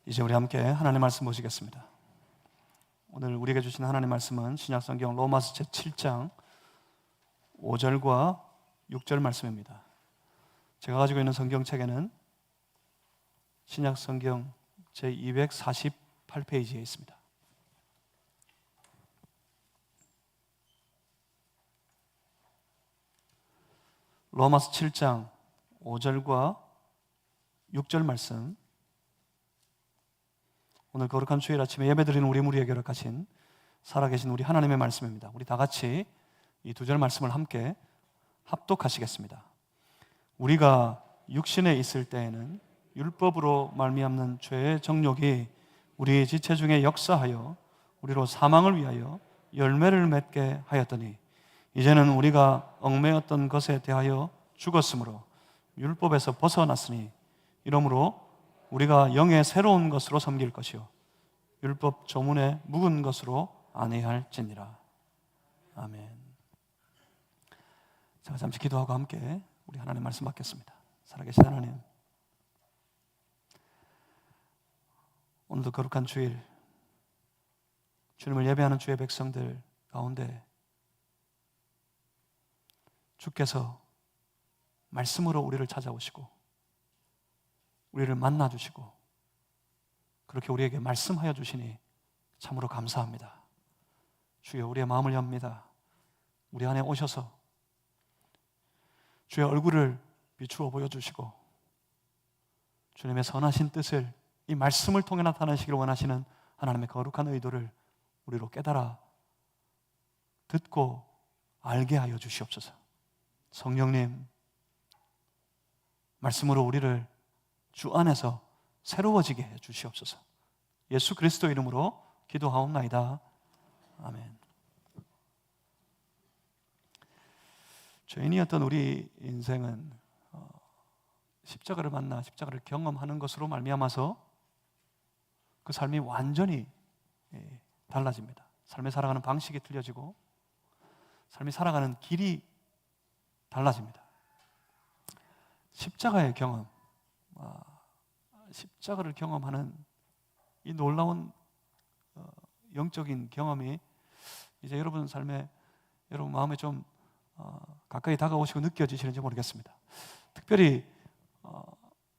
이제 우리 함께 하나님의 말씀 보시겠습니다. 오늘 우리에게 주신 하나님의 말씀은 신약성경 로마서 제7장 5절과 6절 말씀입니다. 제가 가지고 있는 성경책에는 신약성경 제248페이지에 있습니다. 로마서 7장 5절과 6절 말씀, 오늘 거룩한 주일 아침에 예배드리는 우리 무리에게 허락하신 살아계신 우리 하나님의 말씀입니다. 우리 다 같이 이 두 절 말씀을 함께 합독하시겠습니다. 우리가 육신에 있을 때에는 율법으로 말미암는 죄의 정욕이 우리 지체 중에 역사하여 우리로 사망을 위하여 열매를 맺게 하였더니 이제는 우리가 얽매였던 것에 대하여 죽었으므로 율법에서 벗어났으니 이러므로 우리가 영의 새로운 것으로 섬길 것이요 율법 조문에 묵은 것으로 안위할지니라. 아멘. 자, 잠시 기도하고 함께 우리 하나님 말씀 받겠습니다. 살아계신 하나님, 오늘도 거룩한 주일, 주님을 예배하는 주의 백성들 가운데 주께서 말씀으로 우리를 찾아오시고 우리를 만나주시고 그렇게 우리에게 말씀하여 주시니 참으로 감사합니다. 주여, 우리의 마음을 엽니다. 우리 안에 오셔서 주의 얼굴을 비추어 보여주시고 주님의 선하신 뜻을 이 말씀을 통해 나타내시기를 원하시는 하나님의 거룩한 의도를 우리로 깨달아 듣고 알게 하여 주시옵소서. 성령님, 말씀으로 우리를 주 안에서 새로워지게 해 주시옵소서. 예수 그리스도 이름으로 기도하옵나이다. 아멘. 죄인이었던 우리 인생은 십자가를 만나 십자가를 경험하는 것으로 말미암아서 그 삶이 완전히 달라집니다. 삶을 살아가는 방식이 틀려지고 삶이 살아가는 길이 달라집니다. 십자가의 경험, 십자가를 경험하는 이 놀라운 영적인 경험이 이제 여러분 삶에, 여러분 마음에 좀 가까이 다가오시고 느껴지시는지 모르겠습니다. 특별히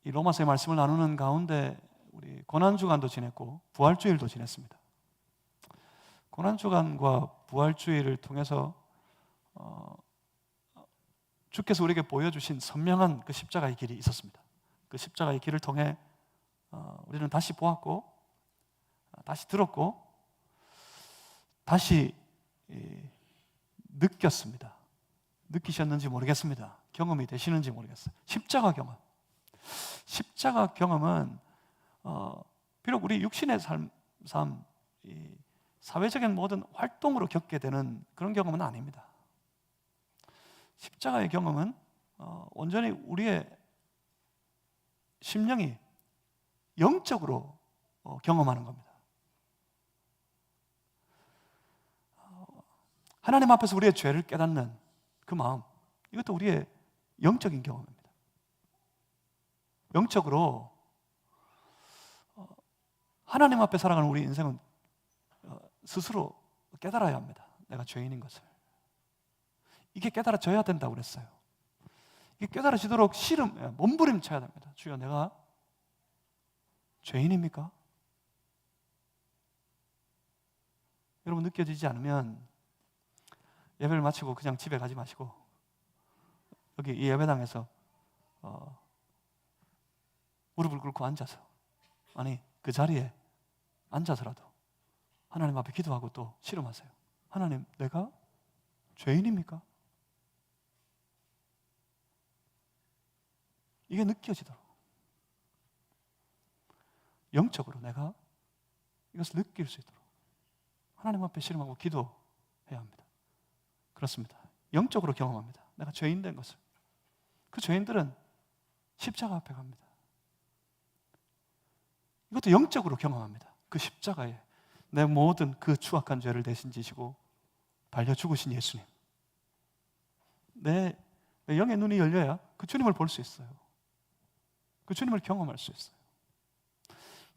이 로마서의 말씀을 나누는 가운데 우리 고난주간도 지냈고 부활주일도 지냈습니다. 고난주간과 부활주일을 통해서 주께서 우리에게 보여주신 선명한 그 십자가의 길이 있었습니다. 그 십자가의 길을 통해 우리는 다시 보았고 다시 들었고 다시 느꼈습니다. 느끼셨는지 모르겠습니다. 경험이 되시는지 모르겠어요. 십자가 경험. 십자가 경험은 비록 우리 육신의 삶, 사회적인 모든 활동으로 겪게 되는 그런 경험은 아닙니다. 십자가의 경험은 온전히 우리의 심령이 영적으로 경험하는 겁니다. 하나님 앞에서 우리의 죄를 깨닫는 그 마음, 이것도 우리의 영적인 경험입니다. 영적으로 하나님 앞에 살아가는 우리 인생은 스스로 깨달아야 합니다. 내가 죄인인 것을. 이게 깨달아져야 된다고 그랬어요. 이게 깨달아지도록 몸부림쳐야 됩니다. 주여, 내가 죄인입니까? 여러분, 느껴지지 않으면 예배를 마치고 그냥 집에 가지 마시고 여기 이 예배당에서 무릎을 꿇고 앉아서, 아니 그 자리에 앉아서라도 하나님 앞에 기도하고 또 씨름하세요. 하나님, 내가 죄인입니까? 이게 느껴지도록 영적으로 내가 이것을 느낄 수 있도록 하나님 앞에 씨름하고 기도해야 합니다. 그렇습니다. 영적으로 경험합니다. 내가 죄인 된 것을. 그 죄인들은 십자가 앞에 갑니다. 이것도 영적으로 경험합니다. 그 십자가에 내 모든 그 추악한 죄를 대신 지시고 달려 죽으신 예수님. 내 영의 눈이 열려야 그 주님을 볼 수 있어요. 그 주님을 경험할 수 있어요.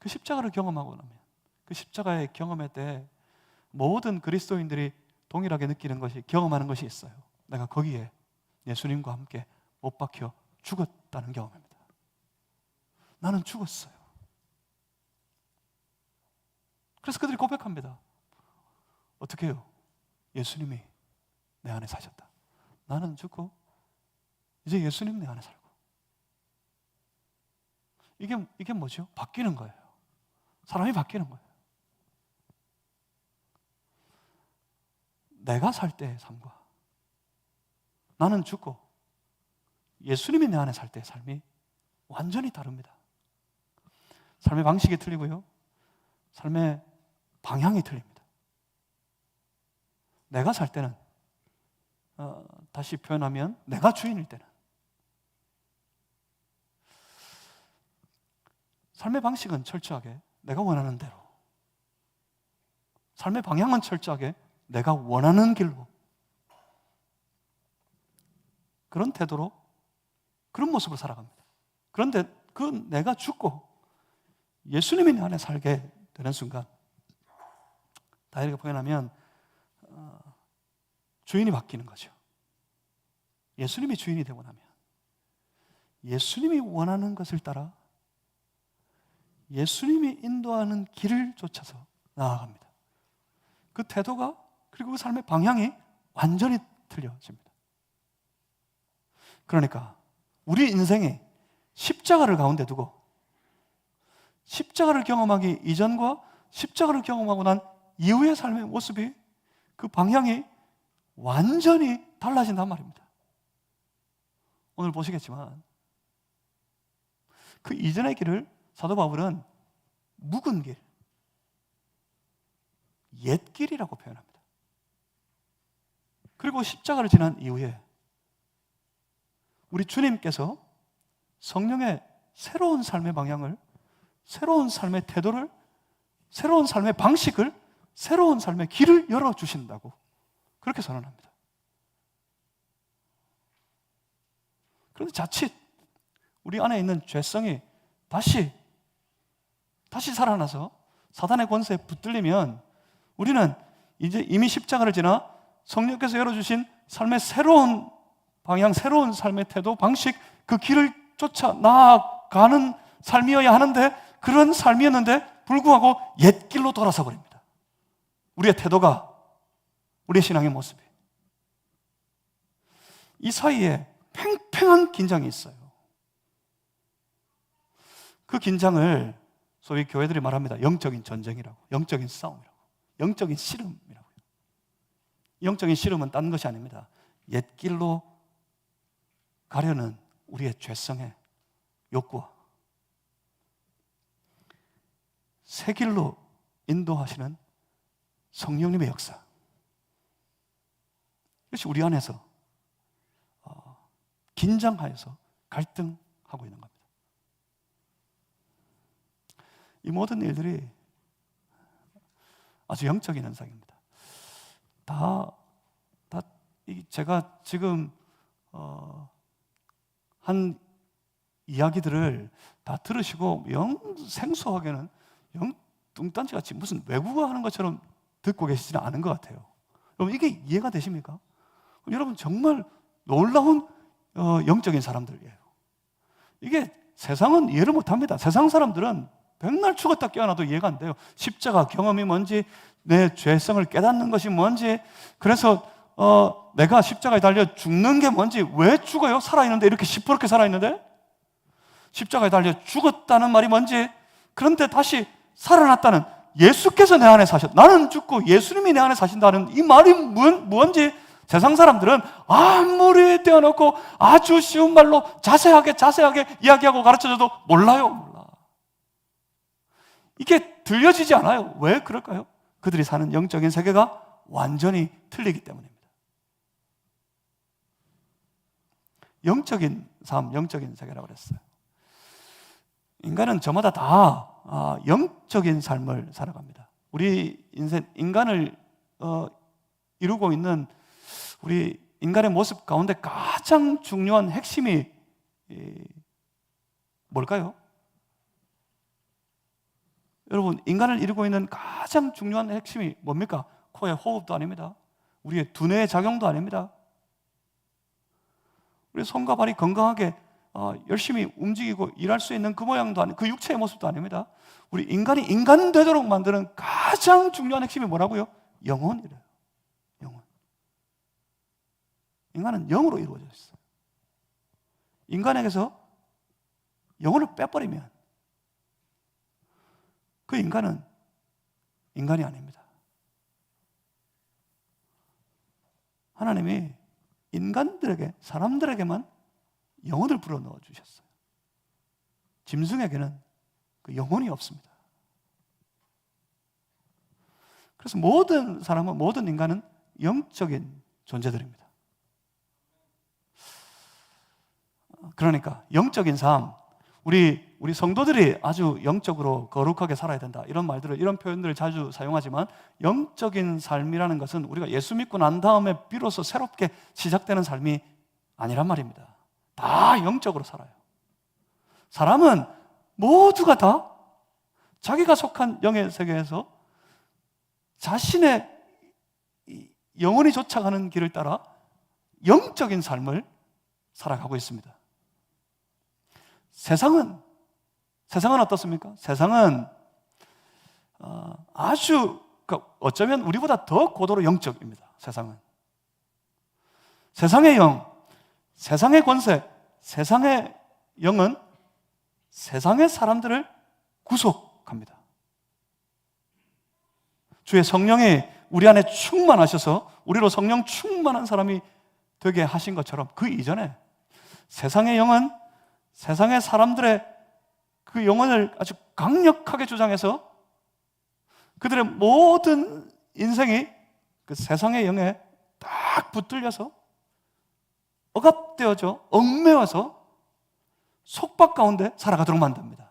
그 십자가를 경험하고 나면, 그 십자가의 경험에 대해 모든 그리스도인들이 동일하게 느끼는 것이, 경험하는 것이 있어요. 내가 거기에 예수님과 함께 못 박혀 죽었다는 경험입니다. 나는 죽었어요. 그래서 그들이 고백합니다. 어떻게 해요? 예수님이 내 안에 사셨다. 나는 죽고 이제 예수님 내 안에 살고. 이게 뭐죠? 바뀌는 거예요. 사람이 바뀌는 거예요. 내가 살 때의 삶과 나는 죽고 예수님이 내 안에 살 때의 삶이 완전히 다릅니다. 삶의 방식이 틀리고요. 삶의 방향이 틀립니다. 내가 살 때는, 다시 표현하면 내가 주인일 때는 삶의 방식은 철저하게 내가 원하는 대로, 삶의 방향은 철저하게 내가 원하는 길로, 그런 태도로, 그런 모습으로 살아갑니다. 그런데 그 내가 죽고 예수님이 내 안에 살게 되는 순간, 다이어리가 표현하면 주인이 바뀌는 거죠. 예수님이 주인이 되고 나면 예수님이 원하는 것을 따라 예수님이 인도하는 길을 쫓아서 나아갑니다. 그 태도가, 그리고 그 삶의 방향이 완전히 틀려집니다. 그러니까 우리 인생에 십자가를 가운데 두고 십자가를 경험하기 이전과 십자가를 경험하고 난 이후의 삶의 모습이, 그 방향이 완전히 달라진단 말입니다. 오늘 보시겠지만 그 이전의 길을 사도 바울은 묵은 길, 옛 길이라고 표현합니다. 그리고 십자가를 지난 이후에 우리 주님께서 성령의 새로운 삶의 방향을, 새로운 삶의 태도를, 새로운 삶의 방식을, 새로운 삶의 길을 열어주신다고 그렇게 선언합니다. 그런데 자칫 우리 안에 있는 죄성이 다시 살아나서 사단의 권세에 붙들리면 우리는 이제 이미 십자가를 지나 성령께서 열어주신 삶의 새로운 방향, 새로운 삶의 태도, 방식, 그 길을 쫓아 나아가는 삶이어야 하는데, 그런 삶이었는데 불구하고 옛 길로 돌아서 버립니다. 우리의 태도가, 우리의 신앙의 모습이. 이 사이에 팽팽한 긴장이 있어요. 그 긴장을 소위 교회들이 말합니다. 영적인 전쟁이라고, 영적인 싸움이라고, 영적인 씨름이라고요. 영적인 씨름은 딴 것이 아닙니다. 옛 길로 가려는 우리의 죄성의 욕구와 새 길로 인도하시는 성령님의 역사, 이것이 우리 안에서 긴장하여서 갈등하고 있는 겁니다. 이 모든 일들이 아주 영적인 현상입니다. 제가 지금 한 이야기들을 다 들으시고 영 생소하게는, 영 뚱딴지같이 무슨 외국어 하는 것처럼 듣고 계시지는 않은 것 같아요. 여러분, 이게 이해가 되십니까? 여러분, 정말 놀라운 영적인 사람들이에요. 이게 세상은 이해를 못합니다. 세상 사람들은 백날 죽었다 깨어나도 이해가 안 돼요. 십자가 경험이 뭔지, 내 죄성을 깨닫는 것이 뭔지, 그래서 내가 십자가에 달려 죽는 게 뭔지, 왜 죽어요? 살아있는데, 이렇게 시퍼렇게 살아있는데? 십자가에 달려 죽었다는 말이 뭔지, 그런데 다시 살아났다는, 예수께서 내 안에 사셨다, 나는 죽고 예수님이 내 안에 사신다는 이 말이 뭔지 세상 사람들은 아무리 떼어놓고 아주 쉬운 말로 자세하게 이야기하고 가르쳐줘도 몰라요. 이게 들려지지 않아요. 왜 그럴까요? 그들이 사는 영적인 세계가 완전히 틀리기 때문입니다. 영적인 삶, 영적인 세계라고 그랬어요. 인간은 저마다 다 영적인 삶을 살아갑니다. 우리 인간을 이루고 있는 우리 인간의 모습 가운데 가장 중요한 핵심이 뭘까요? 여러분, 인간을 이루고 있는 가장 중요한 핵심이 뭡니까? 코의 호흡도 아닙니다. 우리의 두뇌의 작용도 아닙니다. 우리 손과 발이 건강하게 열심히 움직이고 일할 수 있는 그 모양도 아니고 그 육체의 모습도 아닙니다. 우리 인간이 인간 되도록 만드는 가장 중요한 핵심이 뭐라고요? 영혼이래요. 영혼. 인간은 영으로 이루어져 있어요. 인간에게서 영혼을 빼버리면 그 인간은 인간이 아닙니다. 하나님이 인간들에게, 사람들에게만 영혼을 불어넣어 주셨어요. 짐승에게는 그 영혼이 없습니다. 그래서 모든 사람은, 모든 인간은 영적인 존재들입니다. 그러니까 영적인 삶, 우리 성도들이 아주 영적으로 거룩하게 살아야 된다, 이런 말들을, 이런 표현들을 자주 사용하지만 영적인 삶이라는 것은 우리가 예수 믿고 난 다음에 비로소 새롭게 시작되는 삶이 아니란 말입니다. 다 영적으로 살아요. 사람은 모두가 다 자기가 속한 영의 세계에서 자신의 영혼이 쫓아가는 길을 따라 영적인 삶을 살아가고 있습니다. 세상은 어떻습니까? 세상은 아주, 어쩌면 우리보다 더 고도로 영적입니다. 세상은. 세상의 영, 세상의 권세, 세상의 영은 세상의 사람들을 구속합니다. 주의 성령이 우리 안에 충만하셔서 우리로 성령 충만한 사람이 되게 하신 것처럼 그 이전에 세상의 영은 세상의 사람들의 그 영혼을 아주 강력하게 주장해서 그들의 모든 인생이 그 세상의 영에 딱 붙들려서 억압되어져 얽매어서 속박 가운데 살아가도록 만듭니다.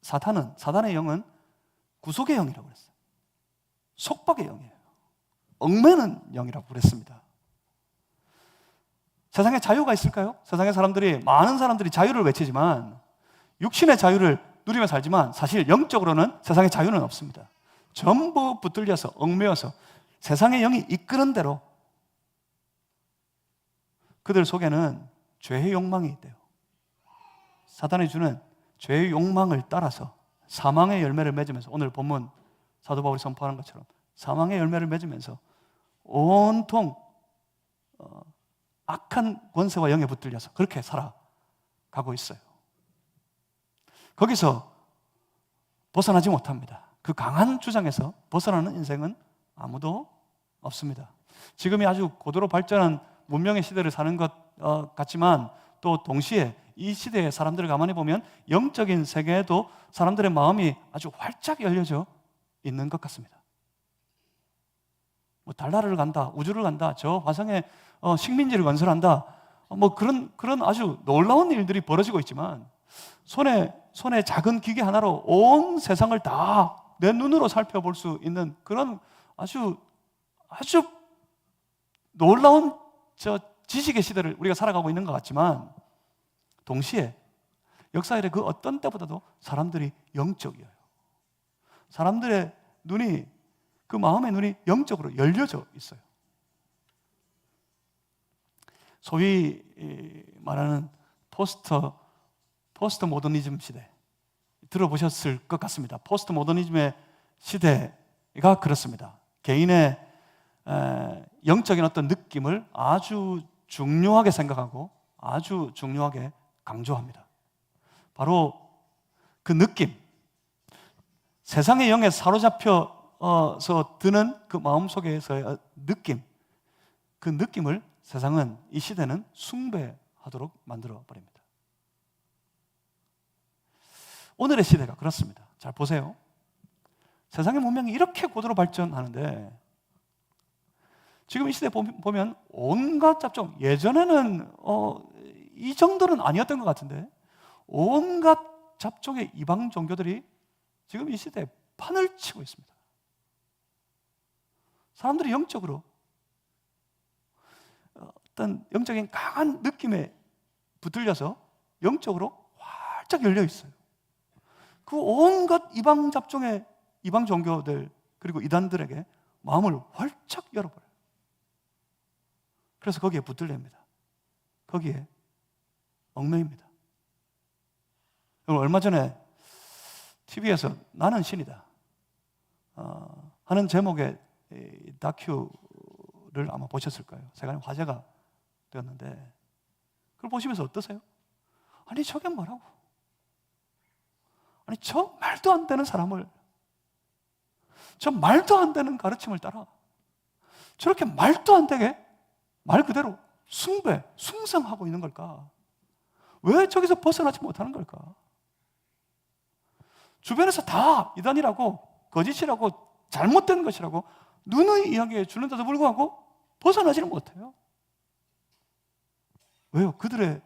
사단의 영은 구속의 영이라고 그랬어요. 속박의 영이에요. 얽매는 영이라고 그랬습니다. 세상에 자유가 있을까요? 세상의 사람들이, 많은 사람들이 자유를 외치지만, 육신의 자유를 누리며 살지만 사실 영적으로는 세상에 자유는 없습니다. 전부 붙들려서 얽매여서 세상의 영이 이끄는 대로 그들 속에는 죄의 욕망이 있대요. 사단이 주는 죄의 욕망을 따라서 사망의 열매를 맺으면서, 오늘 본문 사도 바울이 선포하는 것처럼 사망의 열매를 맺으면서 온통 악한 권세와 영에 붙들려서 그렇게 살아가고 있어요. 거기서 벗어나지 못합니다. 그 강한 주장에서 벗어나는 인생은 아무도 없습니다. 지금이 아주 고도로 발전한 문명의 시대를 사는 것 같지만 또 동시에 이 시대의 사람들을 가만히 보면 영적인 세계에도 사람들의 마음이 아주 활짝 열려져 있는 것 같습니다. 뭐 달나라를 간다, 우주를 간다, 저 화성에 식민지를 건설한다, 뭐 그런 아주 놀라운 일들이 벌어지고 있지만 손에 작은 기계 하나로 온 세상을 다 내 눈으로 살펴볼 수 있는 그런 아주 놀라운 지식의 시대를 우리가 살아가고 있는 것 같지만 동시에 역사의 그 어떤 때보다도 사람들이 영적이에요. 사람들의 눈이, 그 마음의 눈이 영적으로 열려져 있어요. 소위 말하는 포스트 모더니즘 시대, 들어보셨을 것 같습니다. 포스트 모더니즘의 시대가 그렇습니다. 개인의 영적인 어떤 느낌을 아주 중요하게 생각하고 아주 중요하게 강조합니다. 바로 그 느낌, 세상의 영에 사로잡혀서 드는 그 마음속에서의 느낌, 그 느낌을 세상은, 이 시대는 숭배하도록 만들어버립니다. 오늘의 시대가 그렇습니다. 잘 보세요. 세상의 문명이 이렇게 고도로 발전하는데 지금 이 시대에 보면 온갖 잡종, 예전에는 이 정도는 아니었던 것 같은데 온갖 잡종의 이방 종교들이 지금 이 시대에 판을 치고 있습니다. 사람들이 영적으로 어떤 영적인 강한 느낌에 붙들려서 영적으로 활짝 열려 있어요. 그 온갖 이방 잡종의 이방 종교들 그리고 이단들에게 마음을 활짝 열어버려요. 그래서 거기에 붙들립니다. 거기에 얽매입니다. 얼마 전에 TV에서 나는 신이다 하는 제목의 다큐를 아마 보셨을 거예요. 세간에 화제가 되었는데 그걸 보시면서 어떠세요? 아니 저게 뭐라고? 아니 저 말도 안 되는 사람을, 저 말도 안 되는 가르침을 따라 저렇게 말도 안 되게 말 그대로 숭배, 숭상하고 있는 걸까? 왜 저기서 벗어나지 못하는 걸까? 주변에서 다 이단이라고 거짓이라고 잘못된 것이라고 누누이 이야기해 주는데도 불구하고 벗어나지는 못해요. 왜요? 그들의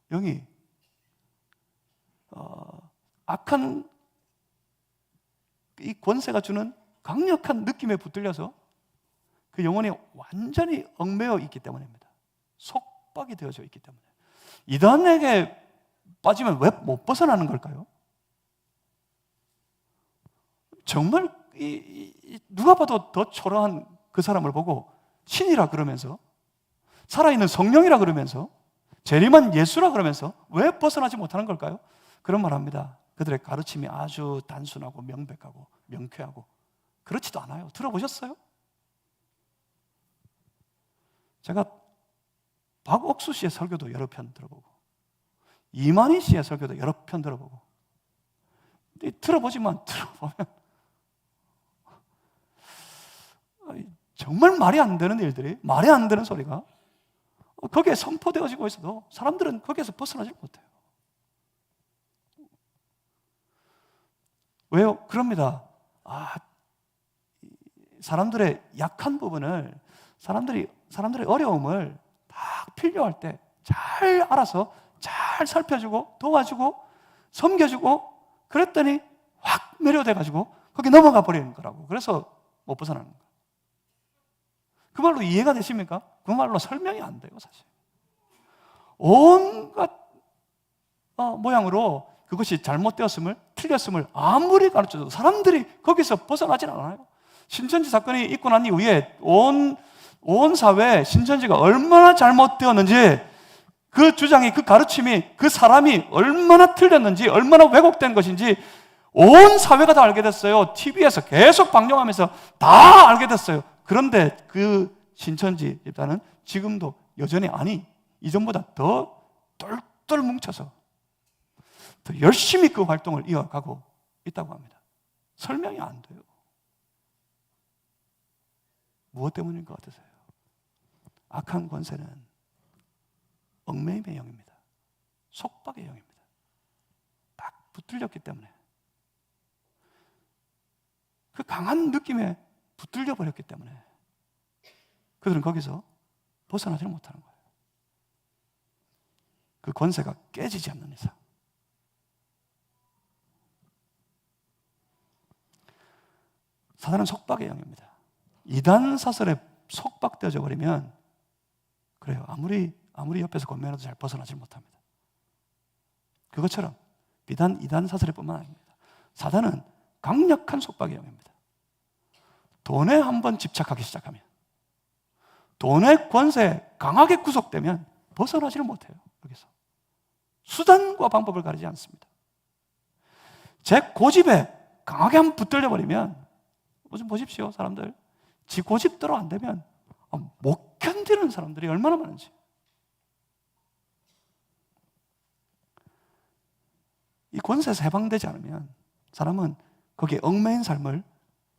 영이 악한 이 권세가 주는 강력한 느낌에 붙들려서 그 영혼이 완전히 얽매여 있기 때문입니다. 속박이 되어져 있기 때문에. 이단에게 빠지면 왜 못 벗어나는 걸까요? 정말 누가 봐도 더 초라한 그 사람을 보고 신이라 그러면서, 살아있는 성령이라 그러면서, 재림한 예수라 그러면서 왜 벗어나지 못하는 걸까요? 그런 말 합니다. 그들의 가르침이 아주 단순하고 명백하고 명쾌하고 그렇지도 않아요. 들어보셨어요? 제가 박옥수 씨의 설교도 여러 편 들어보고 이만희 씨의 설교도 여러 편 들어보고 들어보면 정말 말이 안 되는 일들이, 말이 안 되는 소리가 거기에 선포되어지고 있어도 사람들은 거기에서 벗어나지 못해요. 왜요? 그럽니다. 사람들의 약한 부분을, 사람들의 어려움을 딱 필요할 때 잘 알아서 잘 살펴주고 도와주고 섬겨주고 그랬더니 확 매료돼가지고 거기 넘어가 버리는 거라고. 그래서 못 벗어나는 거예요. 그 말로 이해가 되십니까? 그 말로 설명이 안 돼요, 사실. 온갖 모양으로 그것이 잘못되었음을, 틀렸음을 아무리 가르쳐도 사람들이 거기서 벗어나진 않아요. 신천지 사건이 있고 난 이후에 온 사회에 신천지가 얼마나 잘못되었는지, 그 주장이, 그 가르침이, 그 사람이 얼마나 틀렸는지, 얼마나 왜곡된 것인지 온 사회가 다 알게 됐어요. TV에서 계속 방영하면서 다 알게 됐어요. 그런데 그 신천지 집단은 지금도 여전히, 아니 이전보다 더 똘똘 뭉쳐서 더 열심히 그 활동을 이어가고 있다고 합니다. 설명이 안 돼요. 무엇 때문인 것 같으세요? 악한 권세는 얽매임의 영입니다. 속박의 영입니다. 딱 붙들렸기 때문에, 그 강한 느낌에 붙들려 버렸기 때문에 그들은 거기서 벗어나지 못하는 거예요. 그 권세가 깨지지 않는 이상. 사단은 속박의 영입니다. 이단 사설에 속박되어져 버리면 그래요. 아무리 옆에서 권면해도 잘 벗어나지 못합니다. 그것처럼 비단 이단 사설에 뿐만 아닙니다. 사단은 강력한 속박의 영입니다. 돈에 한번 집착하기 시작하면, 돈의 권세에 강하게 구속되면 벗어나지를 못해요. 여기서 수단과 방법을 가리지 않습니다. 제 고집에 강하게 한번 붙들려 버리면, 좀 보십시오, 사람들. 지 고집대로 안 되면 못 견디는 사람들이 얼마나 많은지. 이 권세에서 해방되지 않으면 사람은 거기에 얽매인 삶을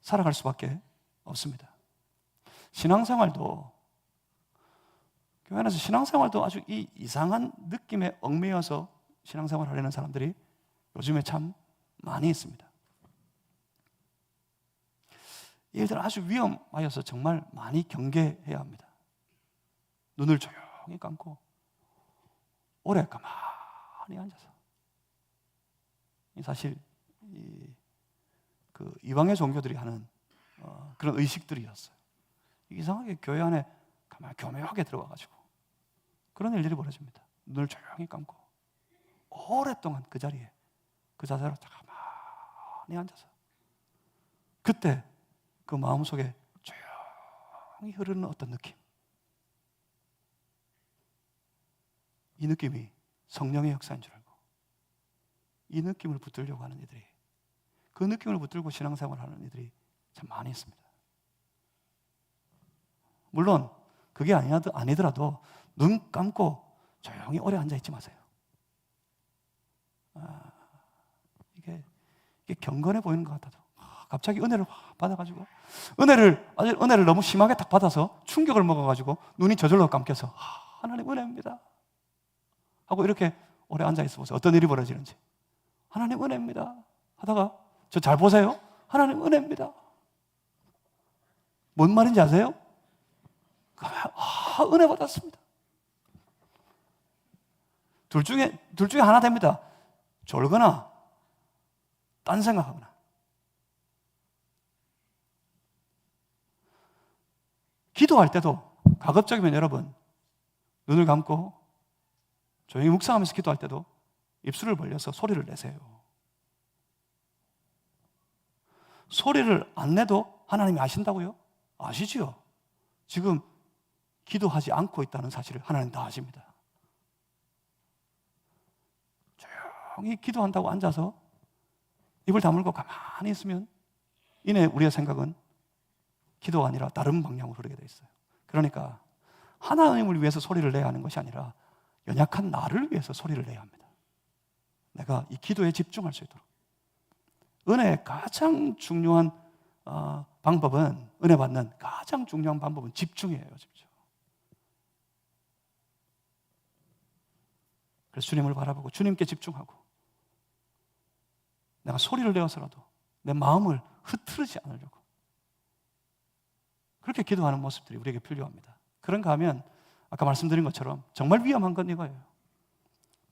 살아갈 수밖에 없습니다. 신앙생활도, 교회 안에서 신앙생활도 아주 이 이상한 느낌에 얽매여서 신앙생활을 하려는 사람들이 요즘에 참 많이 있습니다. 이 일들은 아주 위험하여서 정말 많이 경계해야 합니다. 눈을 조용히 감고 오래 가만히 앉아서, 사실 그 이방의 종교들이 하는 그런 의식들이었어요. 이상하게 교회 안에 가만히 교묘하게 들어가가지고 그런 일들이 벌어집니다. 눈을 조용히 감고 오랫동안 그 자리에, 그 자세로 가만히 가만히 앉아서 그때 그 마음속에 조용히 흐르는 어떤 느낌, 이 느낌이 성령의 역사인 줄 알고 이 느낌을 붙들려고 하는 이들이, 그 느낌을 붙들고 신앙생활을 하는 이들이 참 많이 있습니다. 물론 그게 아니더라도 눈 감고 조용히 오래 앉아있지 마세요. 이게 경건해 보이는 것 같아도 갑자기 은혜를 받아가지고 은혜를 너무 심하게 딱 받아서 충격을 먹어가지고 눈이 저절로 감겨서 하나님 은혜입니다 하고 이렇게 오래 앉아있어 보세요. 어떤 일이 벌어지는지. 하나님 은혜입니다 하다가 저 잘 보세요. 하나님 은혜입니다. 뭔 말인지 아세요? 은혜 받았습니다. 둘 중에 하나 됩니다. 졸거나 딴 생각하거나. 기도할 때도 가급적이면 여러분 눈을 감고 조용히 묵상하면서 기도할 때도 입술을 벌려서 소리를 내세요. 소리를 안 내도 하나님이 아신다고요? 아시지요? 지금 기도하지 않고 있다는 사실을 하나님 다 아십니다. 조용히 기도한다고 앉아서 입을 다물고 가만히 있으면 이내 우리의 생각은 기도가 아니라 다른 방향으로 흐르게 돼 있어요. 그러니까 하나님을 위해서 소리를 내야 하는 것이 아니라 연약한 나를 위해서 소리를 내야 합니다. 내가 이 기도에 집중할 수 있도록. 은혜의 가장 중요한 방법은, 은혜 받는 가장 중요한 방법은 집중이에요. 집중. 그래서 주님을 바라보고 주님께 집중하고 내가 소리를 내어서라도 내 마음을 흐트르지 않으려고 그렇게 기도하는 모습들이 우리에게 필요합니다. 그런가 하면 아까 말씀드린 것처럼 정말 위험한 건 이거예요.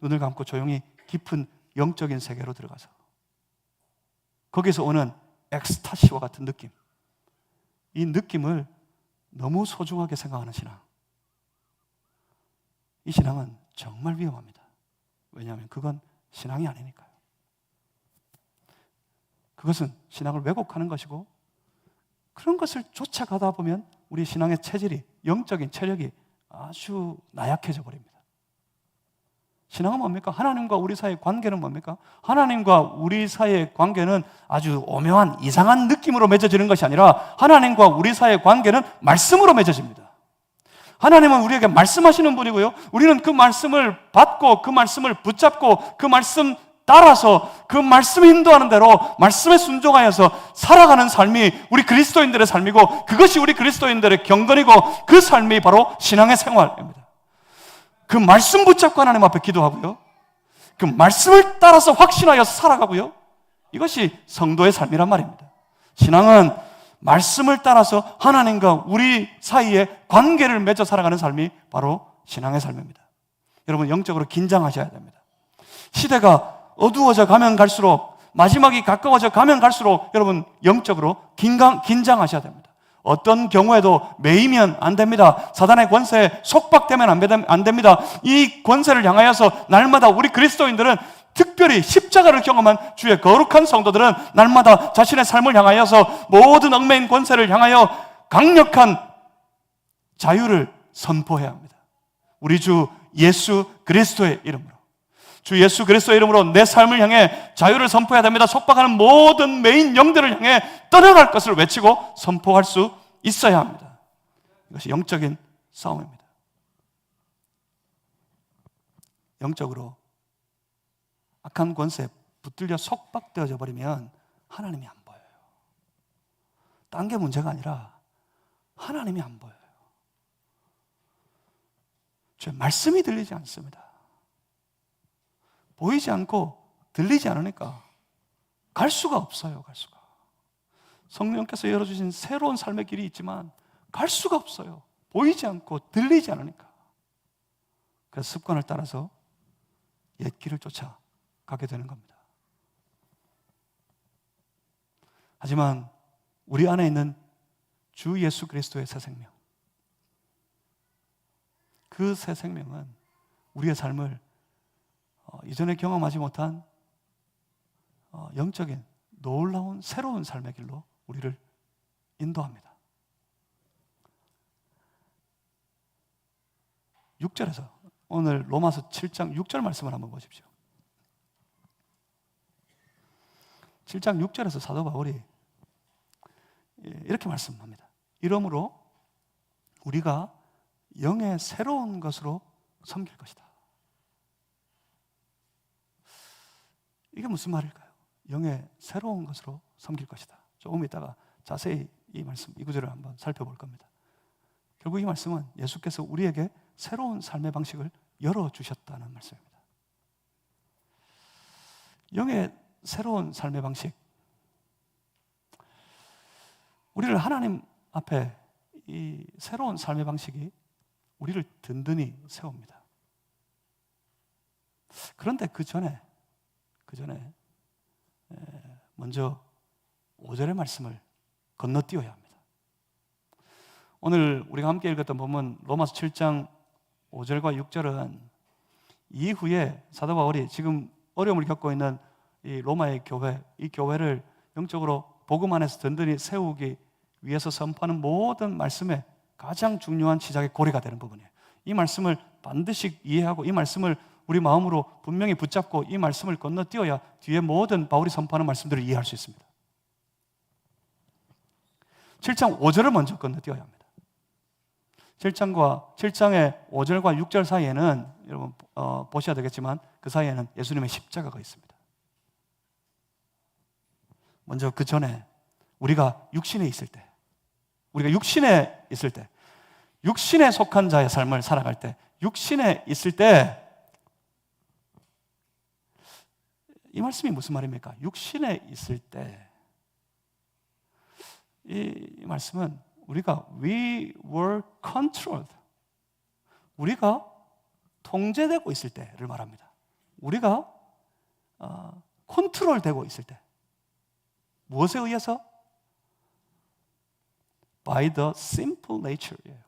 눈을 감고 조용히 깊은 영적인 세계로 들어가서 거기서 오는 엑스타시와 같은 느낌, 이 느낌을 너무 소중하게 생각하는 신앙, 이 신앙은 정말 위험합니다. 왜냐하면 그건 신앙이 아니니까요. 그것은 신앙을 왜곡하는 것이고 그런 것을 쫓아가다 보면 우리 신앙의 체질이, 영적인 체력이 아주 나약해져 버립니다. 신앙은 뭡니까? 하나님과 우리 사이의 관계는 뭡니까? 하나님과 우리 사이의 관계는 아주 오묘한 이상한 느낌으로 맺어지는 것이 아니라 하나님과 우리 사이의 관계는 말씀으로 맺어집니다. 하나님은 우리에게 말씀하시는 분이고요, 우리는 그 말씀을 받고 그 말씀을 붙잡고 그 말씀 따라서 그 말씀 인도하는 대로 말씀에 순종하여서 살아가는 삶이 우리 그리스도인들의 삶이고 그것이 우리 그리스도인들의 경건이고 그 삶이 바로 신앙의 생활입니다. 그 말씀 붙잡고 하나님 앞에 기도하고요, 그 말씀을 따라서 확신하여 살아가고요, 이것이 성도의 삶이란 말입니다. 신앙은 말씀을 따라서 하나님과 우리 사이에 관계를 맺어 살아가는 삶이 바로 신앙의 삶입니다. 여러분 영적으로 긴장하셔야 됩니다. 시대가 어두워져 가면 갈수록, 마지막이 가까워져 가면 갈수록 여러분 영적으로 긴장하셔야 됩니다. 어떤 경우에도 매이면 안 됩니다. 사단의 권세에 속박되면 안 됩니다. 이 권세를 향하여서 날마다 우리 그리스도인들은, 특별히 십자가를 경험한 주의 거룩한 성도들은 날마다 자신의 삶을 향하여서 모든 얽매인 권세를 향하여 강력한 자유를 선포해야 합니다. 우리 주 예수 그리스도의 이름으로, 주 예수 그리스도의 이름으로 내 삶을 향해 자유를 선포해야 됩니다. 속박하는 모든 매인 영들을 향해 떠나갈 것을 외치고 선포할 수 있어야 합니다. 이것이 영적인 싸움입니다. 영적으로 악한 권세에 붙들려 속박되어져 버리면 하나님이 안 보여요. 딴 게 문제가 아니라 하나님이 안 보여요. 주의 말씀이 들리지 않습니다. 보이지 않고 들리지 않으니까 갈 수가 없어요. 갈 수가. 성령께서 열어주신 새로운 삶의 길이 있지만 갈 수가 없어요. 보이지 않고 들리지 않으니까. 그래서 습관을 따라서 옛 길을 쫓아가게 되는 겁니다. 하지만 우리 안에 있는 주 예수 그리스도의 새 생명, 그 새 생명은 우리의 삶을 이전에 경험하지 못한 영적인 놀라운 새로운 삶의 길로 우리를 인도합니다. 6절에서 오늘 로마서 7장 6절 말씀을 한번 보십시오. 7장 6절에서 사도 바울이 이렇게 말씀합니다. 이러므로 우리가 영의 새로운 것으로 섬길 것이다. 이게 무슨 말일까요? 영의 새로운 것으로 섬길 것이다. 조금 이따가 자세히 이 말씀, 이 구절을 한번 살펴볼 겁니다. 결국 이 말씀은 예수께서 우리에게 새로운 삶의 방식을 열어주셨다는 말씀입니다. 영의 새로운 삶의 방식, 우리를 하나님 앞에 이 새로운 삶의 방식이 우리를 든든히 세웁니다. 그런데 그 전에 먼저 5절의 말씀을 건너뛰어야 합니다. 오늘 우리가 함께 읽었던 본문 로마서 7장 5절과 6절은 이후에 사도 바울이 지금 어려움을 겪고 있는 이 로마의 교회, 이 교회를 영적으로 복음 안에서 든든히 세우기 위해서 선포하는 모든 말씀의 가장 중요한 시작의 고리가 되는 부분이에요. 이 말씀을 반드시 이해하고 이 말씀을 우리 마음으로 분명히 붙잡고 이 말씀을 건너뛰어야 뒤에 모든 바울이 선포하는 말씀들을 이해할 수 있습니다. 7장 5절을 먼저 건너뛰어야 합니다. 7장의 5절과 6절 사이에는 여러분 보셔야 되겠지만 그 사이에는 예수님의 십자가가 있습니다. 먼저 그 전에 우리가 육신에 있을 때, 육신에 속한 자의 삶을 살아갈 때, 육신에 있을 때, 이 말씀이 무슨 말입니까? 육신에 있을 때, 이 말씀은 우리가 we were controlled, 우리가 통제되고 있을 때를 말합니다. 우리가 컨트롤되고 있을 때, 무엇에 의해서? By the simple nature예요.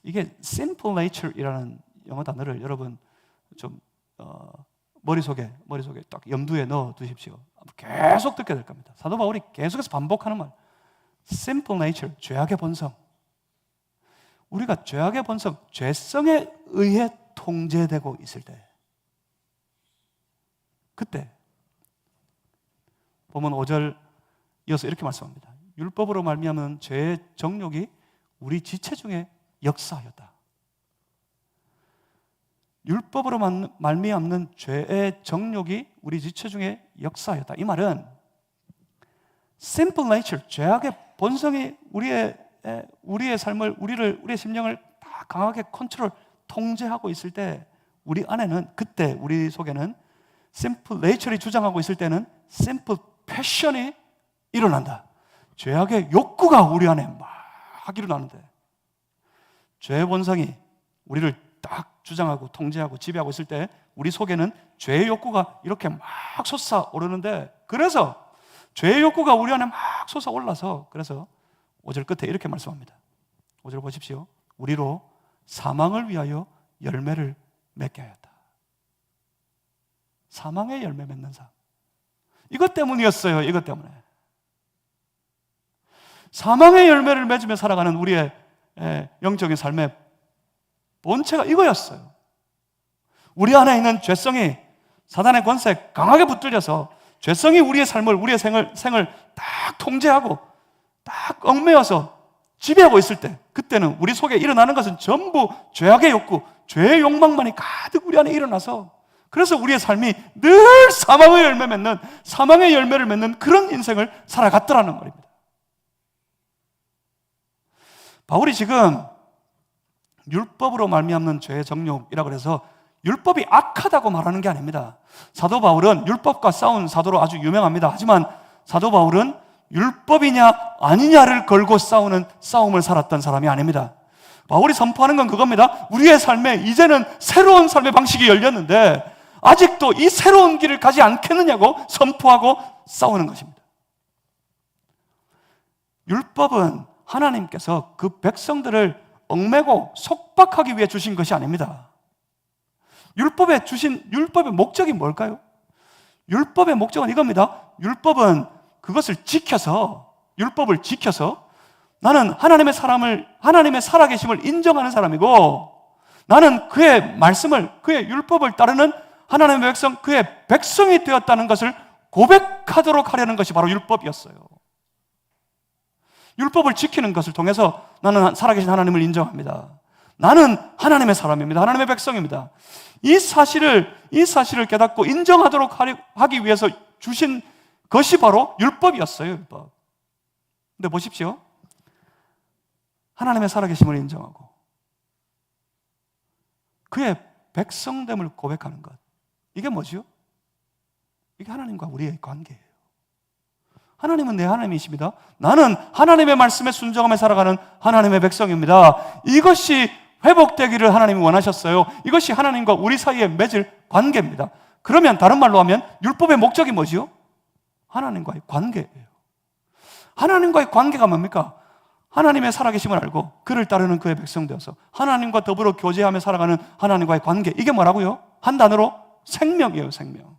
이게 simple nature이라는 영어 단어를 여러분 좀 머릿속에 딱 염두에 넣어 두십시오. 계속 듣게 될 겁니다. 사도 바울이 계속해서 반복하는 말, simple nature, 죄악의 본성. 우리가 죄악의 본성, 죄성에 의해 통제되고 있을 때, 그때 보면 5절 이어서 이렇게 말씀합니다. 율법으로 말미암은 죄의 정욕이 우리 지체 중에 역사하였다. 율법으로 말미암는 죄의 정욕이 우리 지체 중에 역사하였다. 이 말은 simple nature, 죄악의 본성이 우리의 삶을, 우리의 심령을 다 강하게 컨트롤, 통제하고 있을 때, 우리 안에는, 그때 우리 속에는 simple nature이 주장하고 있을 때는 simple passion이 일어난다. 죄악의 욕구가 우리 안에 막 일어나는데, 죄의 본성이 우리를 딱 주장하고 통제하고 지배하고 있을 때 우리 속에는 죄의 욕구가 이렇게 막 솟아오르는데, 그래서 죄의 욕구가 우리 안에 막 솟아올라서, 그래서 5절 끝에 이렇게 말씀합니다. 5절 보십시오. 우리로 사망을 위하여 열매를 맺게 하였다. 사망의 열매 맺는 삶, 이것 때문이었어요. 이것 때문에 사망의 열매를 맺으며 살아가는 우리의 영적인 삶의 본체가 이거였어요. 우리 안에 있는 죄성이 사단의 권세에 강하게 붙들려서 죄성이 우리의 삶을, 우리의 생을 딱 통제하고 딱 얽매여서 지배하고 있을 때, 그때는 우리 속에 일어나는 것은 전부 죄악의 욕구, 죄의 욕망만이 가득 우리 안에 일어나서, 그래서 우리의 삶이 늘 사망의 열매를 맺는 그런 인생을 살아갔더라는 말입니다. 바울이 지금 율법으로 말미암는 죄의 정욕이라고 해서 율법이 악하다고 말하는 게 아닙니다. 사도 바울은 율법과 싸운 사도로 아주 유명합니다. 하지만 사도 바울은 율법이냐 아니냐를 걸고 싸우는 싸움을 살았던 사람이 아닙니다. 바울이 선포하는 건 그겁니다. 우리의 삶에 이제는 새로운 삶의 방식이 열렸는데 아직도 이 새로운 길을 가지 않겠느냐고 선포하고 싸우는 것입니다. 율법은 하나님께서 그 백성들을 얽매고 속박하기 위해 주신 것이 아닙니다. 율법의 목적이 뭘까요? 율법의 목적은 이겁니다. 율법은 그것을 지켜서, 율법을 지켜서 나는 하나님의 살아계심을 인정하는 사람이고, 나는 그의 말씀을, 그의 율법을 따르는 하나님의 백성, 그의 백성이 되었다는 것을 고백하도록 하려는 것이 바로 율법이었어요. 율법을 지키는 것을 통해서 나는 살아계신 하나님을 인정합니다. 나는 하나님의 사람입니다. 하나님의 백성입니다. 이 사실을 깨닫고 인정하도록 하기 위해서 주신 것이 바로 율법이었어요. 율법. 근데 보십시오. 하나님의 살아계심을 인정하고 그의 백성됨을 고백하는 것, 이게 뭐죠? 이게 하나님과 우리의 관계예요. 하나님은 내 하나님이십니다. 나는 하나님의 말씀에 순종하며 살아가는 하나님의 백성입니다. 이것이 회복되기를 하나님이 원하셨어요. 이것이 하나님과 우리 사이에 맺을 관계입니다. 그러면 다른 말로 하면 율법의 목적이 뭐지요? 하나님과의 관계예요. 하나님과의 관계가 뭡니까? 하나님의 살아계심을 알고 그를 따르는 그의 백성 되어서 하나님과 더불어 교제하며 살아가는 하나님과의 관계, 이게 뭐라고요? 한 단어로 생명이에요. 생명.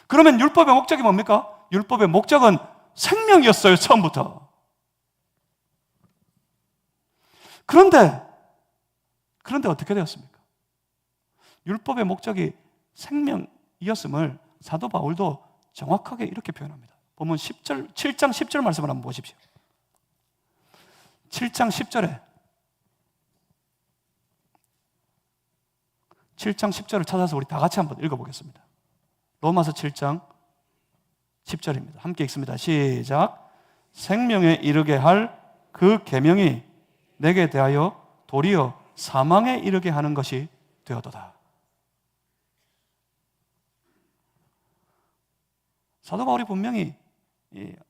그러면 율법의 목적이 뭡니까? 율법의 목적은 생명이었어요. 처음부터. 그런데 어떻게 되었습니까? 율법의 목적이 생명이었음을 사도 바울도 정확하게 이렇게 표현합니다. 보면 7장 10절 말씀을 한번 보십시오. 7장 10절을 찾아서 우리 다 같이 한번 읽어보겠습니다. 로마서 7장 10절입니다. 함께 읽습니다. 시작. 생명에 이르게 할 그 계명이 내게 대하여 도리어 사망에 이르게 하는 것이 되어도다. 사도 바울이 분명히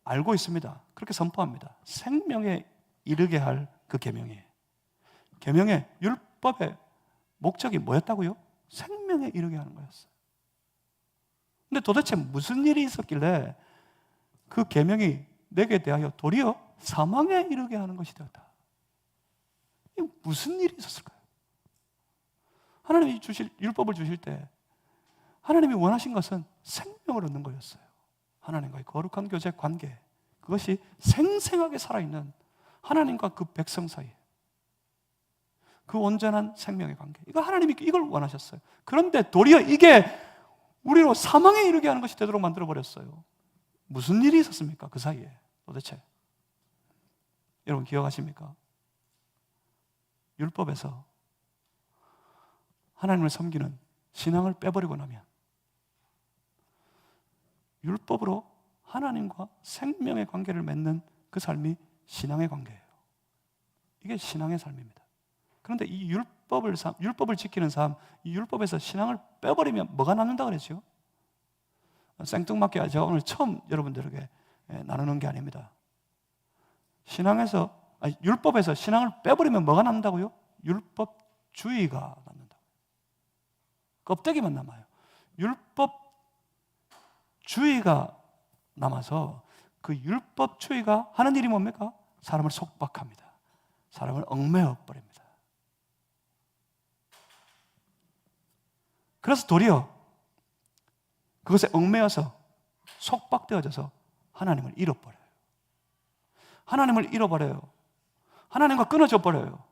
알고 있습니다. 그렇게 선포합니다. 생명에 이르게 할 그 계명이, 계명의 율법의 목적이 뭐였다고요? 생명에 이르게 하는 거였어요. 근데 도대체 무슨 일이 있었길래 그 계명이 내게 대하여 도리어 사망에 이르게 하는 것이 되었다? 이게 무슨 일이 있었을까요? 하나님이 율법을 주실 때 하나님이 원하신 것은 생명을 얻는 거였어요. 하나님과의 거룩한 교제 관계, 그것이 생생하게 살아있는 하나님과 그 백성 사이에 그 온전한 생명의 관계, 이거 하나님이 이걸 원하셨어요. 그런데 도리어 이게 우리로 사망에 이르게 하는 것이 되도록 만들어버렸어요. 무슨 일이 있었습니까? 그 사이에 도대체. 여러분 기억하십니까? 율법에서 하나님을 섬기는 신앙을 빼버리고 나면 율법으로 하나님과 생명의 관계를 맺는 그 삶이 신앙의 관계예요. 이게 신앙의 삶입니다. 그런데 이 율법을 지키는 삶, 이 율법에서 신앙을 빼버리면 뭐가 남는다 그랬죠? 생뚱맞게 제가 오늘 처음 여러분들에게 나누는 게 아닙니다. 율법에서 신앙을 빼버리면 뭐가 남는다고요? 율법주의가 남는다. 껍데기만 남아요. 율법주의가 남아서 그 율법주의가 하는 일이 뭡니까? 사람을 속박합니다. 사람을 얽매어 버립니다. 그래서 도리어 그것에 얽매여서 속박되어져서 하나님을 잃어버려요. 하나님을 잃어버려요. 하나님과 끊어져 버려요.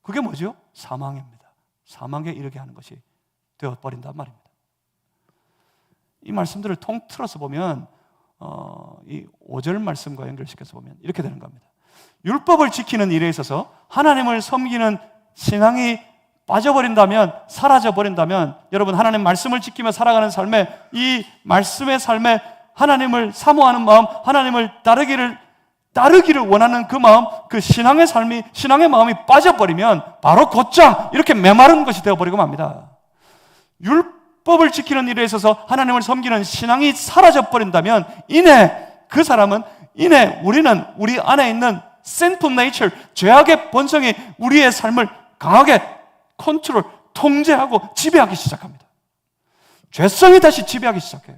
그게 뭐죠? 사망입니다. 사망에 이르게 하는 것이 되어버린단 말입니다. 이 말씀들을 통틀어서 보면 이 5절 말씀과 연결시켜서 보면 이렇게 되는 겁니다. 율법을 지키는 일에 있어서 하나님을 섬기는 신앙이 빠져버린다면, 사라져버린다면, 여러분 하나님 말씀을 지키며 살아가는 삶에, 이 말씀의 삶에 하나님을 사모하는 마음, 하나님을 따르기를 원하는 그 마음, 그 신앙의 삶이, 신앙의 마음이 빠져버리면 바로 곧장 이렇게 메마른 것이 되어버리고 맙니다. 율법을 지키는 일에 있어서 하나님을 섬기는 신앙이 사라져버린다면 우리는 우리 안에 있는 sinful nature, 죄악의 본성이 우리의 삶을 강하게 통제하고 지배하기 시작합니다. 죄성이 다시 지배하기 시작해요.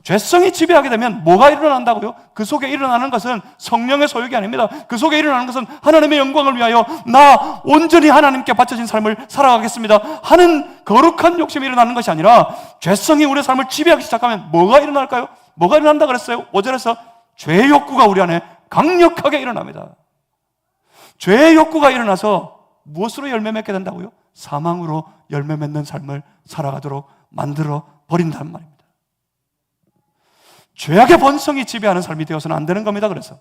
죄성이 지배하게 되면 뭐가 일어난다고요? 그 속에 일어나는 것은 성령의 소욕이 아닙니다. 그 속에 일어나는 것은 하나님의 영광을 위하여 나 온전히 하나님께 바쳐진 삶을 살아가겠습니다 하는 거룩한 욕심이 일어나는 것이 아니라, 죄성이 우리의 삶을 지배하기 시작하면 뭐가 일어날까요? 뭐가 일어난다 그랬어요? 5절에서 죄의 욕구가 우리 안에 강력하게 일어납니다. 죄의 욕구가 일어나서 무엇으로 열매 맺게 된다고요? 사망으로 열매 맺는 삶을 살아가도록 만들어 버린다는 말입니다. 죄악의 본성이 지배하는 삶이 되어서는 안 되는 겁니다. 그래서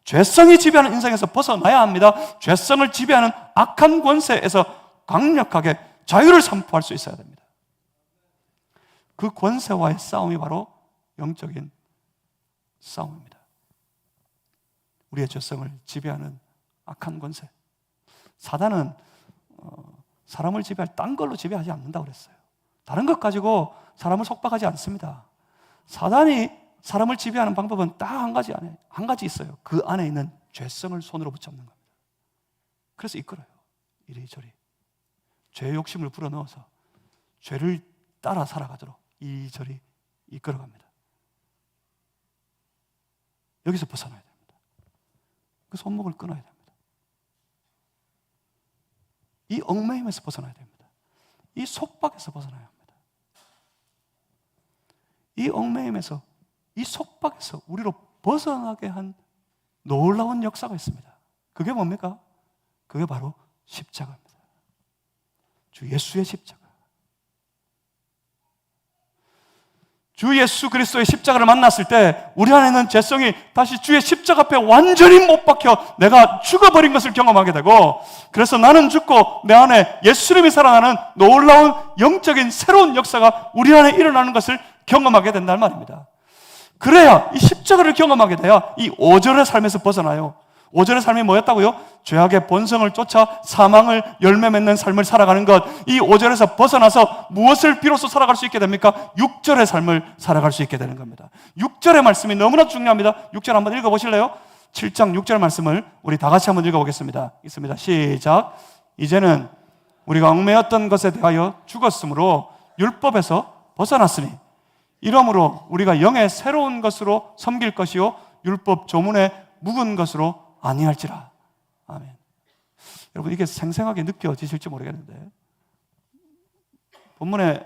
죄성이 지배하는 인생에서 벗어나야 합니다. 죄성을 지배하는 악한 권세에서 강력하게 자유를 선포할 수 있어야 됩니다. 그 권세와의 싸움이 바로 영적인 싸움입니다. 우리의 죄성을 지배하는 악한 권세. 사단은 사람을 지배할 딴 걸로 지배하지 않는다고 그랬어요. 다른 것 가지고 사람을 속박하지 않습니다. 사단이 사람을 지배하는 방법은 딱 한 가지 있어요. 그 안에 있는 죄성을 손으로 붙잡는 겁니다. 그래서 이끌어요. 이리저리 죄의 욕심을 불어넣어서 죄를 따라 살아가도록 이리저리 이끌어갑니다. 여기서 벗어나야 됩니다. 그 손목을 끊어야 됩니다. 이 얽매임에서 벗어나야 됩니다. 이 속박에서 벗어나야 합니다. 이 얽매임에서, 이 속박에서 우리로 벗어나게 한 놀라운 역사가 있습니다. 그게 뭡니까? 그게 바로 십자가입니다. 주 예수의 십자가. 주 예수 그리스도의 십자가를 만났을 때 우리 안에 있는 죄성이 다시 주의 십자가 앞에 완전히 못 박혀 내가 죽어버린 것을 경험하게 되고, 그래서 나는 죽고 내 안에 예수님이 살아나는 놀라운 영적인 새로운 역사가 우리 안에 일어나는 것을 경험하게 된다는 말입니다. 그래야 이 십자가를 경험하게 돼야 이 5절의 삶에서 벗어나요. 5절의 삶이 뭐였다고요? 죄악의 본성을 쫓아 사망을 열매 맺는 삶을 살아가는 것. 이 5절에서 벗어나서 무엇을 비로소 살아갈 수 있게 됩니까? 6절의 삶을 살아갈 수 있게 되는 겁니다. 6절의 말씀이 너무나 중요합니다. 6절 한번 읽어보실래요? 7장 6절 말씀을 우리 다 같이 한번 읽어보겠습니다. 있습니다. 시작. 이제는 우리가 얽매였던 것에 대하여 죽었으므로 율법에서 벗어났으니 이러므로 우리가 영의 새로운 것으로 섬길 것이요 율법 조문에 묵은 것으로 아니할지라. 아멘. 여러분, 이게 생생하게 느껴지실지 모르겠는데 본문의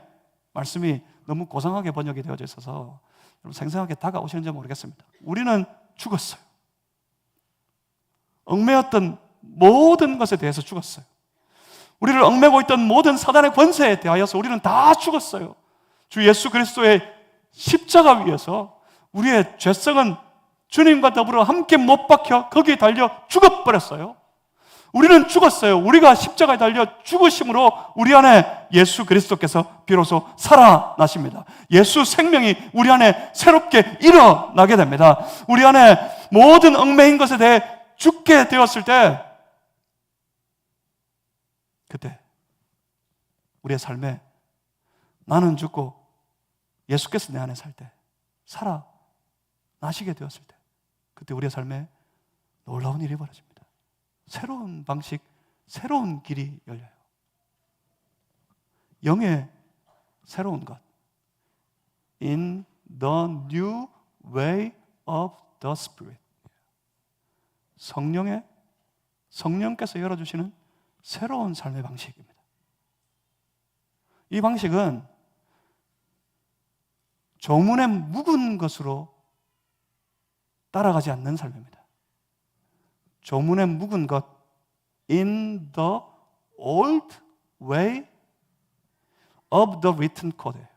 말씀이 너무 고상하게 번역이 되어져 있어서 여러분 생생하게 다가오시는지 모르겠습니다. 우리는 죽었어요. 얽매였던 모든 것에 대해서 죽었어요. 우리를 얽매고 있던 모든 사단의 권세에 대하여서 우리는 다 죽었어요. 주 예수 그리스도의 십자가 위에서 우리의 죄성은 주님과 더불어 함께 못 박혀 거기에 달려 죽어버렸어요. 우리는 죽었어요. 우리가 십자가에 달려 죽으심으로 우리 안에 예수 그리스도께서 비로소 살아나십니다. 예수 생명이 우리 안에 새롭게 일어나게 됩니다. 우리 안에 모든 얽매인 것에 대해 죽게 되었을 때, 그때 우리의 삶에 나는 죽고 예수께서 내 안에 살 때, 살아나시게 되었을 때, 그때 우리의 삶에 놀라운 일이 벌어집니다. 새로운 방식, 새로운 길이 열려요. 영의 새로운 것. In the new way of the Spirit. 성령께서 열어주시는 새로운 삶의 방식입니다. 이 방식은 조문에 묵은 것으로 따라가지 않는 삶입니다. 조문에 묵은 것, in the old way of the written code예요.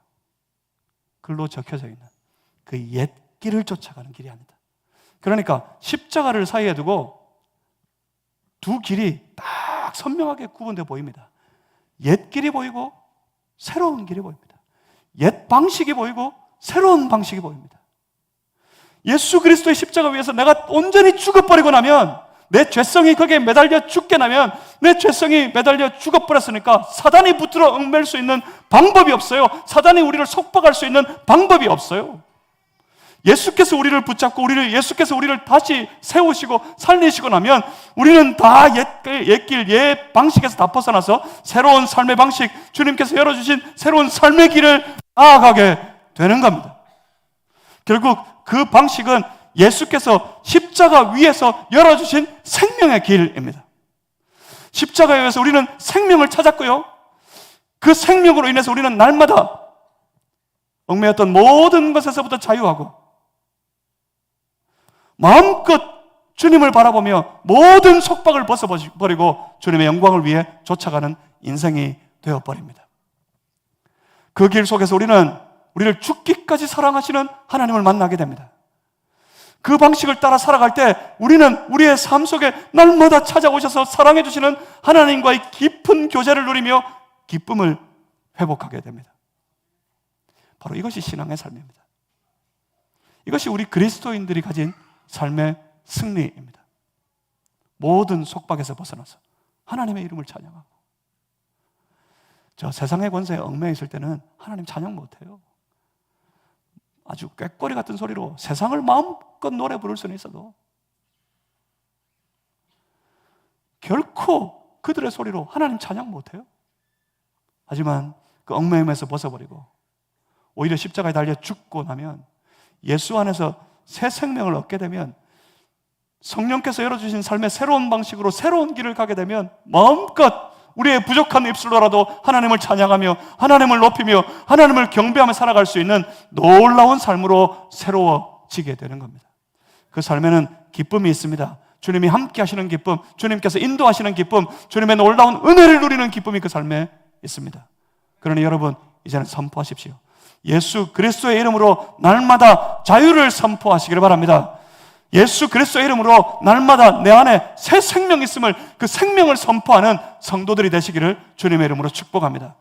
글로 적혀져 있는 그 옛 길을 쫓아가는 길이 아니다. 그러니까 십자가를 사이에 두고 두 길이 딱 선명하게 구분되어 보입니다. 옛 길이 보이고 새로운 길이 보입니다. 옛 방식이 보이고 새로운 방식이 보입니다. 예수 그리스도의 십자가 위에서 내가 온전히 죽어버리고 나면, 내 죄성이 거기에 매달려 죽게 나면, 내 죄성이 매달려 죽어버렸으니까 사단이 붙들어 얽매일 수 있는 방법이 없어요. 사단이 우리를 속박할 수 있는 방법이 없어요. 예수께서 우리를 붙잡고 예수께서 우리를 다시 세우시고 살리시고 나면 우리는 다 옛길, 옛 방식에서 다 벗어나서 새로운 삶의 방식, 주님께서 열어주신 새로운 삶의 길을 나아가게 되는 겁니다. 결국 그 방식은 예수께서 십자가 위에서 열어주신 생명의 길입니다. 십자가에 의해서 우리는 생명을 찾았고요, 그 생명으로 인해서 우리는 날마다 얽매였던 모든 것에서부터 자유하고 마음껏 주님을 바라보며 모든 속박을 벗어버리고 주님의 영광을 위해 쫓아가는 인생이 되어버립니다. 그 길 속에서 우리는 우리를 죽기까지 사랑하시는 하나님을 만나게 됩니다. 그 방식을 따라 살아갈 때 우리는 우리의 삶 속에 날마다 찾아오셔서 사랑해 주시는 하나님과의 깊은 교제를 누리며 기쁨을 회복하게 됩니다. 바로 이것이 신앙의 삶입니다. 이것이 우리 그리스도인들이 가진 삶의 승리입니다. 모든 속박에서 벗어나서 하나님의 이름을 찬양하고, 저 세상의 권세에 얽매여 있을 때는 하나님 찬양 못해요. 아주 꾀꼬리 같은 소리로 세상을 마음껏 노래 부를 수는 있어도 결코 그들의 소리로 하나님 찬양 못해요. 하지만 그 얽매임에서 벗어버리고 오히려 십자가에 달려 죽고 나면, 예수 안에서 새 생명을 얻게 되면, 성령께서 열어주신 삶의 새로운 방식으로 새로운 길을 가게 되면 마음껏 우리의 부족한 입술로라도 하나님을 찬양하며 하나님을 높이며 하나님을 경배하며 살아갈 수 있는 놀라운 삶으로 새로워지게 되는 겁니다. 그 삶에는 기쁨이 있습니다. 주님이 함께 하시는 기쁨, 주님께서 인도하시는 기쁨, 주님의 놀라운 은혜를 누리는 기쁨이 그 삶에 있습니다. 그러니 여러분, 이제는 선포하십시오. 예수 그리스도의 이름으로 날마다 자유를 선포하시기를 바랍니다. 예수 그리스도의 이름으로 날마다 내 안에 새 생명이 있음을, 그 생명을 선포하는 성도들이 되시기를 주님의 이름으로 축복합니다.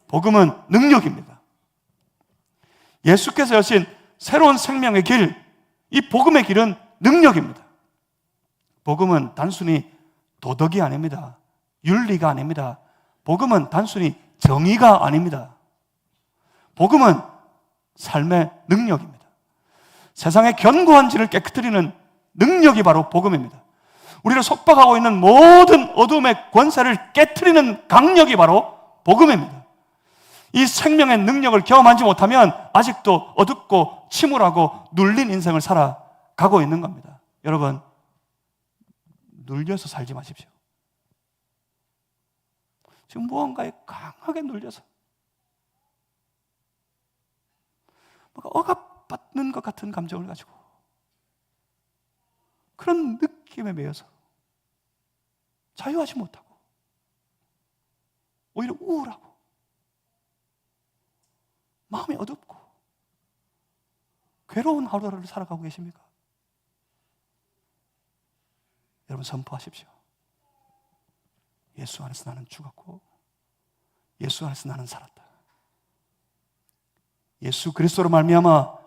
복음은 능력입니다. 예수께서 여신 새로운 생명의 길, 이 복음의 길은 능력입니다. 복음은 단순히 도덕이 아닙니다. 윤리가 아닙니다. 복음은 단순히 정의가 아닙니다. 복음은 삶의 능력입니다. 세상의 견고한 질을 깨끗뜨리는 능력이 바로 복음입니다. 우리를 속박하고 있는 모든 어둠의 권세를 깨트리는 강력이 바로 복음입니다. 이 생명의 능력을 경험하지 못하면 아직도 어둡고 침울하고 눌린 인생을 살아가고 있는 겁니다. 여러분, 눌려서 살지 마십시오. 지금 무언가에 강하게 눌려서 뭔가 억압받는 것 같은 감정을 가지고 그런 느낌에 매여서 자유하지 못하고 오히려 우울하고 마음이 어둡고 괴로운 하루를 살아가고 계십니까? 여러분, 선포하십시오. 예수 안에서 나는 죽었고 예수 안에서 나는 살았다. 예수 그리스도로 말미암아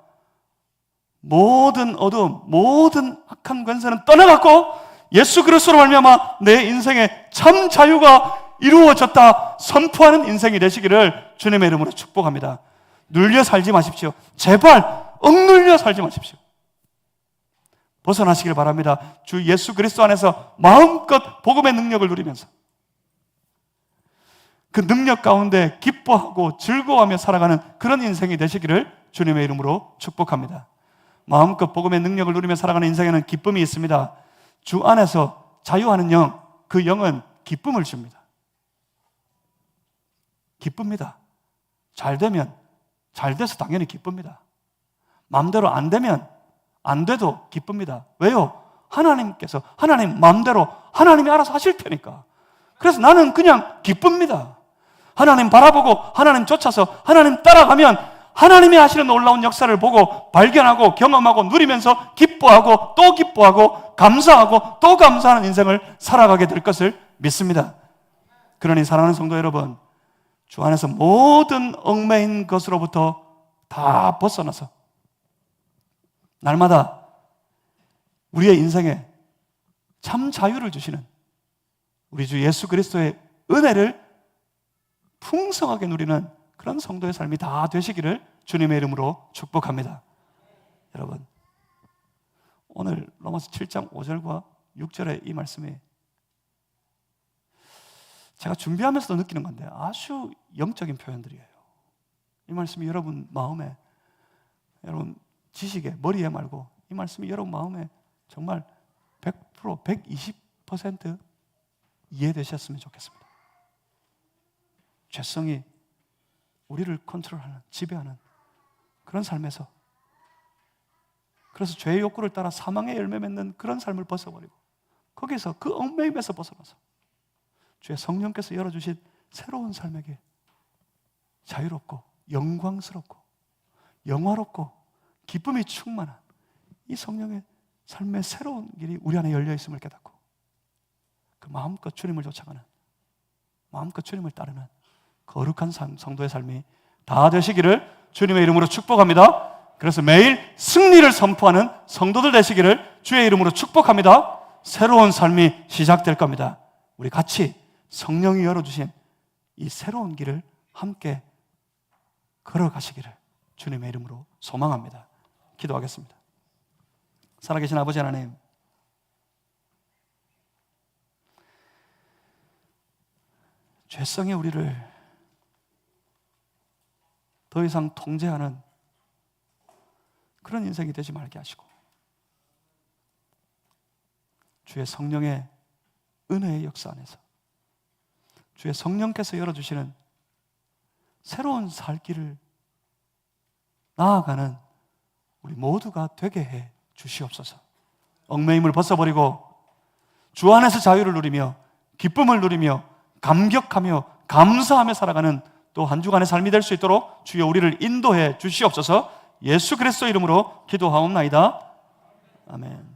모든 어둠, 모든 악한 권세는 떠나갔고 예수 그리스도로 말미암아 내 인생에 참 자유가 이루어졌다 선포하는 인생이 되시기를 주님의 이름으로 축복합니다. 눌려 살지 마십시오. 제발 억눌려 살지 마십시오. 벗어나시길 바랍니다. 주 예수 그리스도 안에서 마음껏 복음의 능력을 누리면서 그 능력 가운데 기뻐하고 즐거워하며 살아가는 그런 인생이 되시기를 주님의 이름으로 축복합니다. 마음껏 복음의 능력을 누리며 살아가는 인생에는 기쁨이 있습니다. 주 안에서 자유하는 영, 그 영은 기쁨을 줍니다. 기쁩니다. 잘 되면 잘 돼서 당연히 기쁩니다. 마음대로 안 되면 안 돼도 기쁩니다. 왜요? 하나님께서 하나님 마음대로 하나님이 알아서 하실 테니까. 그래서 나는 그냥 기쁩니다. 하나님 바라보고 하나님 쫓아서 하나님 따라가면 하나님이 하시는 놀라운 역사를 보고 발견하고 경험하고 누리면서 기뻐하고 또 기뻐하고 감사하고 또 감사하는 인생을 살아가게 될 것을 믿습니다. 그러니 사랑하는 성도 여러분, 주 안에서 모든 얽매인 것으로부터 다 벗어나서 날마다 우리의 인생에 참 자유를 주시는 우리 주 예수 그리스도의 은혜를 풍성하게 누리는 그런 성도의 삶이 다 되시기를 주님의 이름으로 축복합니다. 여러분, 오늘 로마서 7장 5절과 6절의 이 말씀이 제가 준비하면서도 느끼는 건데 아주 영적인 표현들이에요. 이 말씀이 여러분 마음에, 여러분 지식에, 머리에 말고 이 말씀이 여러분 마음에 정말 100%, 120% 이해되셨으면 좋겠습니다. 죄성이 우리를 컨트롤하는, 지배하는 그런 삶에서, 그래서 죄의 욕구를 따라 사망의 열매 맺는 그런 삶을 벗어버리고 거기서 그 얽매임에서 벗어나서 주의 성령께서 열어주신 새로운 삶에게 자유롭고 영광스럽고 영화롭고 기쁨이 충만한 이 성령의 삶의 새로운 길이 우리 안에 열려 있음을 깨닫고 그 마음껏 주님을 쫓아가는, 마음껏 주님을 따르는 거룩한 성도의 삶이 다 되시기를 주님의 이름으로 축복합니다. 그래서 매일 승리를 선포하는 성도들 되시기를 주의 이름으로 축복합니다. 새로운 삶이 시작될 겁니다. 우리 같이 성령이 열어주신 이 새로운 길을 함께 걸어가시기를 주님의 이름으로 소망합니다. 기도하겠습니다. 살아계신 아버지 하나님, 죄성의 우리를 더 이상 통제하는 그런 인생이 되지 말게 하시고 주의 성령의 은혜의 역사 안에서 주의 성령께서 열어주시는 새로운 살 길을 나아가는 우리 모두가 되게 해 주시옵소서. 얽매임을 벗어버리고 주 안에서 자유를 누리며 기쁨을 누리며 감격하며 감사하며 살아가는 또 한 주간의 삶이 될 수 있도록 주여 우리를 인도해 주시옵소서. 예수 그리스도 이름으로 기도하옵나이다. 아멘.